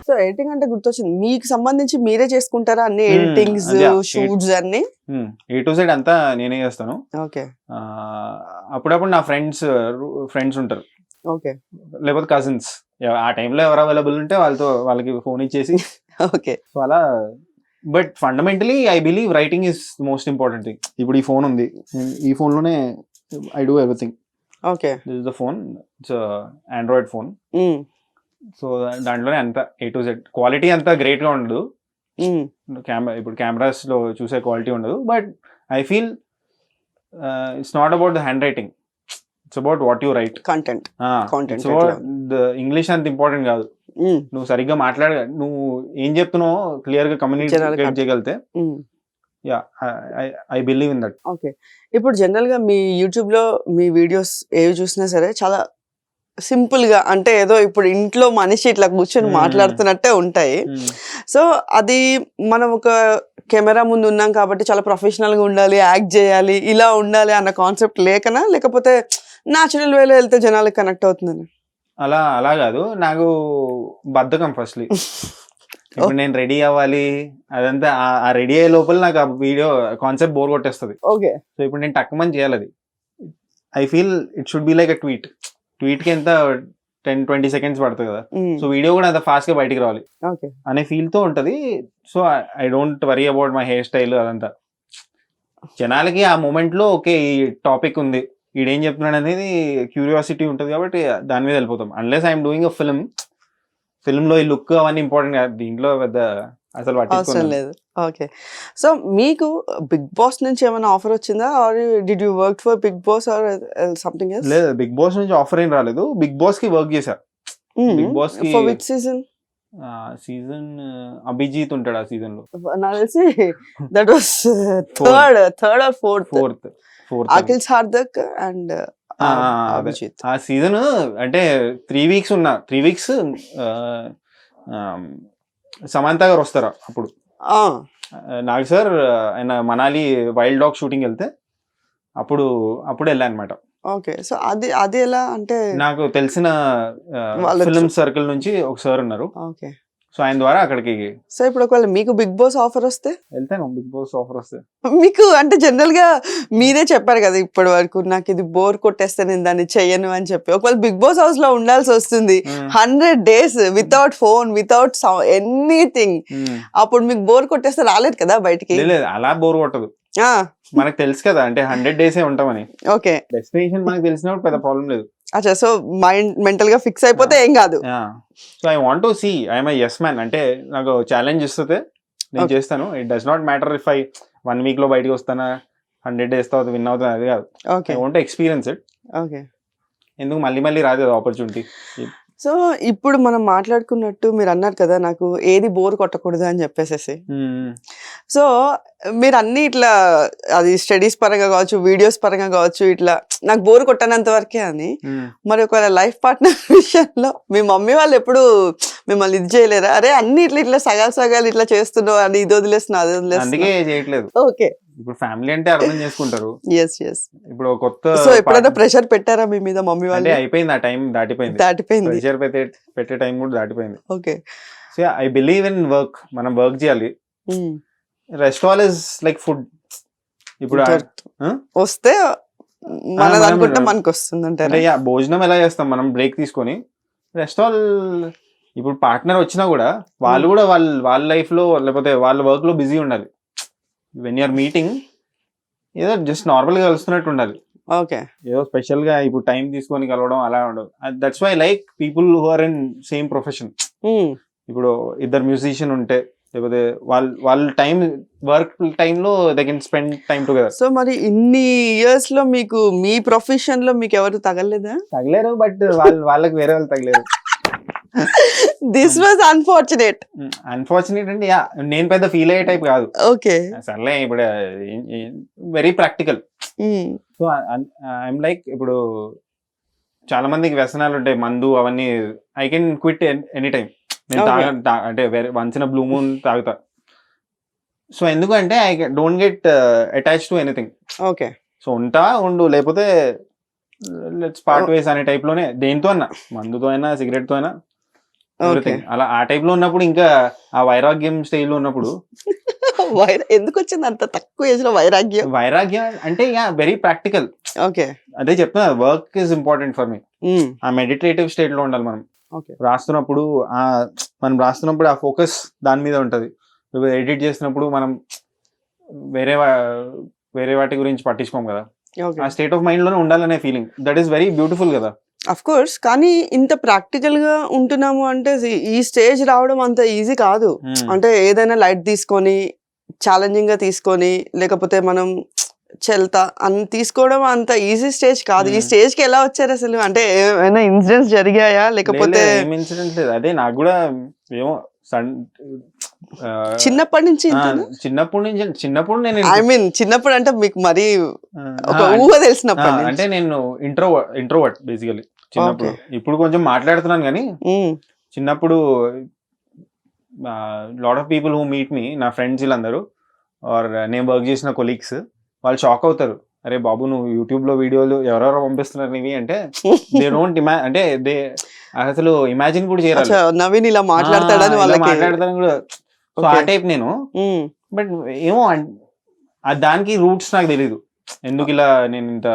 So editing అంటే గుర్తొచ్చింది, మీకు సంబంధించి మీరే చేసుకుంటారా అన్ని ఎడిటింగ్స్ షూట్స్ అన్ని? A to Z అంతా నేనే చేస్తాను. ఓకే అప్పుడప్పుడు నా ఫ్రెండ్స్ ఉంటారు, ఓకే లేకపోతే కజిన్స్, ఆ టైంలో ఎవరు అవైలబుల్ ఉంటే వాళ్ళకి ఫోన్ ఇచ్చేసి ఓకే. సో అలా. But fundamentally I believe writing is most important thing. ఇప్పుడు ఈ ఫోన్ ఉంది, ఈ ఫోన్ లోనే I do everything. Okay this is the phone, it's Android phone. So దాంట్లోనే అంత A to Z. క్వాలిటీ అంతా గ్రేట్ గా ఉండదు, ఇప్పుడు కెమెరాస్ లో చూసే క్వాలిటీ ఉండదు. But I feel it's not about the hand writing, it's about what you right. Content so English అంత ఇంపార్టెంట్ కాదు, నువ్వు సరిగ్గా నువ్వు ఏం చెప్తున్నావు క్లియర్ గా కమ్యూనికేట్ చేయగలిగితే, yeah I believe in that. Okay. ఇప్పుడు జనరల్ గా మీ యూట్యూబ్ లో మీ వీడియోస్ ఏవి చూసినా సరే చాలా సింపుల్ గా, అంటే ఏదో ఇప్పుడు ఇంట్లో మనిషి ఇట్లా కూర్చొని మాట్లాడుతున్నట్టే ఉంటాయి. సో అది మనం ఒక కెమెరా ముందు ఉన్నాం కాబట్టి చాలా ప్రొఫెషనల్ గా ఉండాలి, యాక్ట్ చేయాలి, ఇలా ఉండాలి అన్న కాన్సెప్ట్ లేకనా, లేకపోతే న్యాచురల్ వేలో వెళ్తే జనాలకు కనెక్ట్ అవుతుందని? అలా కాదు, నాకు బద్ధకం ఫస్ట్లీ. ఇప్పుడు నేను రెడీ అవ్వాలి, అదంతా ఆ రెడీ అయ్యే లోపల నాకు ఆ వీడియో కాన్సెప్ట్ బోర్ కొట్టేస్తుంది. ఓకే. సో ఇప్పుడు నేను టక్కుమని చేయాలి అది. I feel it should be like a tweet కి ఎంత 10-20 seconds పడుతుంది కదా, సో వీడియో కూడా అంత ఫాస్ట్ గా బయటికి రావాలి అనే ఫీల్ తో ఉంటది. So I don't worry about my hair style అదంతా. జనాలకి ఆ మూమెంట్ లో ఓకే ఈ టాపిక్ ఉంది, ఈడేం చెప్తున్నాడు అనేది క్యూరియాసిటీ ఉంటుంది కాబట్టి దాని మీద వెళ్ళిపోతాం. Unless I'm doing a film లో ఈ లుక్ అవన్నీ ఇంపార్టెంట్ కాదు, దీంట్లో పెద్ద అసలు అవసరం లేదు. ఓకే. సో మీకు బిగ్ బాస్ నుంచి ఏమైనా ఆఫర్ వచ్చిందా, or did you work for big boss or something else? లేదు, బిగ్ బాస్ నుంచి ఆఫర్ ఏం రాలేదు. బిగ్ బాస్ కి వర్క్ చేశా. బిగ్ బాస్ కి for which season? Season Abhijit ఉంటాడు ఆ సీజన్ లో. నాకు తెలిసి that was third or fourth. Akhil Sarthak and Abhijit. ఆ సీజన్ అంటే 3 weeks 3 weeks సమంత గారు వస్తారా అప్పుడు. నాకు సార్ ఆయన మనాలి వైల్డ్ డాగ్ షూటింగ్ వెళ్తే అప్పుడు వెళ్ళా అనమాట. ఓకే. సో అది ఎలా అంటే, నాకు తెలిసిన ఫిల్మ్ సర్కిల్ నుంచి ఒక సార్ ఉన్నారు. ఓకే. సో ఆయన ద్వారా అక్కడికి. సో ఇప్పుడు ఒకవేళ మీకు బిగ్ బాస్ ఆఫర్ వస్తే వెళ్తాను. బిగ్ బాస్ ఆఫర్ వస్తే మీకు అంటే జనరల్ గా మీరే చెప్పారు కదా ఇప్పటి వరకు, నాకు ఇది బోర్ కొట్టేస్తే నేను దాన్ని చెయ్యను అని చెప్పి, ఒకవేళ బిగ్ బాస్ హౌస్ లో ఉండాల్సి వస్తుంది 100 days without phone, without anything, అప్పుడు మీకు బోర్ కొట్టేస్తే రాలేదు కదా బయటికి? లేదు, అలా బోర్ కొట్టదు. మనకు తెలుసు కదా, అంటే 100 days ఉంటామని. ఓకే. డెస్టినేషన్ మనకు తెలిసినప్పుడు పెద్ద ప్రాబ్లం లేదు. అచ్చా, సో మైండ్ మెంటల్ గా ఫిక్స్ అయిపోతే ఏం కాదు. So I want to see I'm ఎస్ మ్యాన్. అంటే నాకు ఛాలెంజ్ ఇస్తే నేను చేస్తాను. It does not matter if I 1 week లో బయటకు వస్తానా, 100 days తర్వాత విన్ అవుతాను, అది కాదు. I want to experience it. Okay. ఎందుకు మళ్ళీ రాదు ఆపర్చునిటీ. సో ఇప్పుడు మనం మాట్లాడుకున్నట్టు మీరు అన్నారు కదా నాకు ఏది బోర్ కొట్టకూడదు అని చెప్పేసి. సో మీరు అన్ని ఇట్లా అది స్టడీస్ పరంగా కావచ్చు, వీడియోస్ పరంగా కావచ్చు, ఇట్లా నాకు బోర్ కొట్టనంత వరకే అని. మరి ఒకవేళ లైఫ్ పార్ట్నర్ విషయంలో మీ మమ్మీ వాళ్ళు ఎప్పుడు మిమ్మల్ని ఇది చేయలేరా, అరే అన్ని ఇట్లా సగాలు ఇట్లా చేస్తున్నావు అని, ఇది వదిలేస్తున్నా అది వదిలేస్తున్నా? ఓకే. ఇప్పుడు ఫ్యామిలీ అంటే అర్థం చేసుకుంటారు. ఇప్పుడు కొత్త సో ఎప్పుడైనా ప్రెషర్ పెట్టారా మీ మీద మమ్మీ వాళ్ళు? అయిపోయింది, ఆ టైం దాటిపోయింది. ప్రెషర్ పెట్టే టైం కూడా దాటిపోయింది. Okay. So I believe in work. మనం వర్క్ చేయాలి. Rest all is like food. ఇప్పుడు వస్తే మనది అనుకుంటే మనకు వస్తుంది అంటే భోజనం ఎలా చేస్తాం మనం బ్రేక్ తీసుకొని. రెస్ట్ ఆల్ ఇప్పుడు పార్ట్నర్ వచ్చినా కూడా వాళ్ళు కూడా వాళ్ళ లైఫ్ లో లేకపోతే వాళ్ళ వర్క్ లో బిజీ ఉండాలి. వెన్ యూఆర్ మీటింగ్ ఏదో జస్ట్ నార్మల్ గా కలుస్తున్నట్టు ఉండాలి. ఓకే. ఏదో స్పెషల్ గా ఇప్పుడు టైం తీసుకొని కలవడం అలా ఉండదు. That's why like people who are in same profession. ఇప్పుడు ఇద్దరు మ్యూజిషియన్ ఉంటే లేకపోతే వాళ్ళ టైం వర్క్ టైం లో they can spend time together. So మరి ఇన్ని ఇయర్స్ లో మీకు మీ ప్రొఫెషన్ లో మీకు ఎవరు తగలేదా? తగలేరు, బట్ వాళ్ళకి వేరే వాళ్ళు తగలేరు. దిస్ వాజ్ అన్ఫార్చునేట్ అంటే నేను పెద్ద ఫీల్ అయ్యే టైప్ కాదు. ఓకే. సర్లే, ఇప్పుడు very practical. So I'm like, ఇప్పుడు చాలా మందికి వ్యసనాలు ఉంటాయి, మందు అవన్నీ. I can quit any time. నేను అంటే వన్స్ ఇన్ బ్లూ మూన్ తాగుతా. సో ఎందుకంటే I don't get attach to anything. Okay. So ఉండు, లేకపోతే లెట్స్ పార్ట్ వేస్ అనే టైప్ లోనే. దేనితో అయినా, మందుతో అయినా సిగరెట్ తో అయినా ఎవ్రీథింగ్. అలా ఆ టైప్ లో ఉన్నప్పుడు ఇంకా ఆ వైరాగ్యం స్టేజ్ లో ఉన్నప్పుడు ఎందుకు వచ్చింది అంత తక్కువ ఏజ్ లో వైరాగ్యం? వైరాగ్యం అంటే వెరీ ప్రాక్టికల్. ఓకే. అదే చెప్తున్నా, work is important for me. ఆ మెడిటేటివ్ స్టేట్ లో ఉండాలి మనం. ఓకే. రాస్తున్నప్పుడు మనం రాస్తున్నప్పుడు ఆ ఫోకస్ దాని మీద ఉంటది. ఎడిట్ చేసినప్పుడు మనం వేరే వేరే వాటి గురించి పట్టించుకోం కదా. ఆ స్టేట్ ఆఫ్ మైండ్ లోనే ఉండాలనే feeling, that is very beautiful కదా. అఫ్ కోర్స్, కానీ ఇంత ప్రాక్టికల్ గా ఉంటున్నాము అంటే ఈ స్టేజ్ రావడం అంత ఈజీ కాదు. అంటే ఏదైనా లైట్ తీసుకొని ఛాలెంజింగ్ గా తీసుకొని, లేకపోతే మనం చెల్తా అని తీసుకోవడం అంత ఈజీ స్టేజ్ కాదు. ఈ స్టేజ్ కి ఎలా వచ్చారు అసలు? అంటే ఏమైనా ఇన్సిడెంట్స్ జరిగాయా, లేకపోతే ఏం ఇన్సిడెంట్ లేదు. అదే నాకు కూడా ఏమో చిన్నప్పటి నుంచి చిన్నప్పుడు నేను ఐ మీన్ చిన్నప్పుడు అంటే మీకు మరి ఒక ఊహ తెలిసినప్పుడు అంటే నేను ఇంట్రోవర్ట్ బేసికలీ చిన్నప్పుడు. ఇప్పుడు కొంచెం మాట్లాడుతున్నాను కానీ చిన్నప్పుడు lot of people who meet me, నా ఫ్రెండ్స్ వీళ్ళందరూ ఆర్ నేను వర్క్ చేసిన కొలీగ్స్, వాళ్ళు షాక్ అవుతారు. అరే బాబు, నువ్వు యూట్యూబ్ లో వీడియోలు ఎవరెవరో పంపిస్తున్నారు ఇవి అంటే దే డోంట్ అంటే దే అసలు ఇమాజిన్ కూడా చేయరు. నవీన్ ఇలా మాట్లాడతాడని మాట్లాడతాను కూడా. సో ఆ టైప్ నేను. బట్ ఏమో దానికి రూట్స్ నాకు తెలీదు, ఎందుకు ఇలా నేను ఇంత